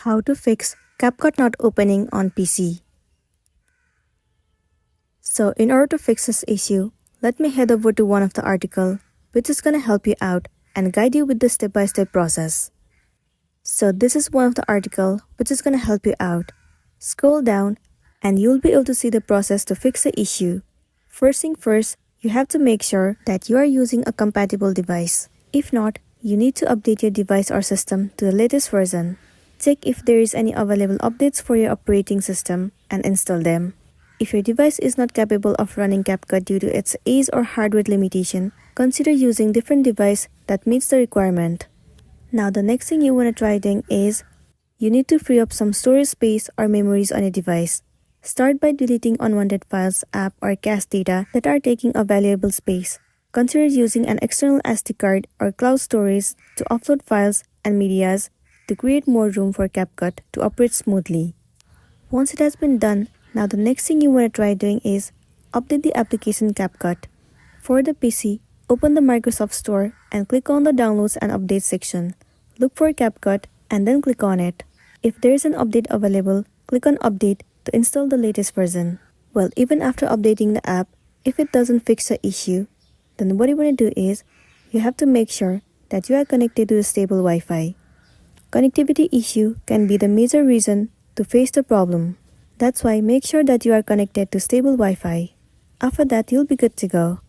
How to fix CapCut not opening on PC. So in order to fix this issue, let me head over to one of the article which is gonna help you out and guide you with the step-by-step process. So this is one of the article which is gonna help you out. Scroll down and you'll be able to see the process to fix the issue. First thing first, you have to make sure that you are using a compatible device. If not, you need to update your device or system to the latest version. Check if there is any available updates for your operating system and install them. If your device is not capable of running CapCut due to its age or hardware limitation, consider using different device that meets the requirement. Now the next thing you want to try doing is, you need to free up some storage space or memories on your device. Start by deleting unwanted files, app, or cache data that are taking a valuable space. Consider using an external SD card or cloud storage to offload files and medias to create more room for CapCut to operate smoothly. Once it has been done, now the next thing you want to try doing is update the application CapCut. For the PC, open the Microsoft Store and click on the Downloads and Updates section. Look for CapCut and then click on it. If there is an update available, click on Update to install the latest version. Well, even after updating the app, if it doesn't fix the issue, then what you want to do is, you have to make sure that you are connected to the stable Wi-Fi. Connectivity issue can be the major reason to face the problem. That's why make sure that you are connected to stable Wi-Fi. After that, you'll be good to go.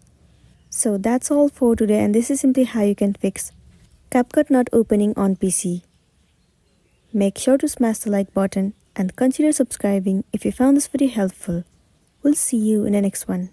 So that's all for today, and this is simply how you can fix CapCut not opening on PC. Make sure to smash the like button and consider subscribing if you found this video helpful. We'll see you in the next one.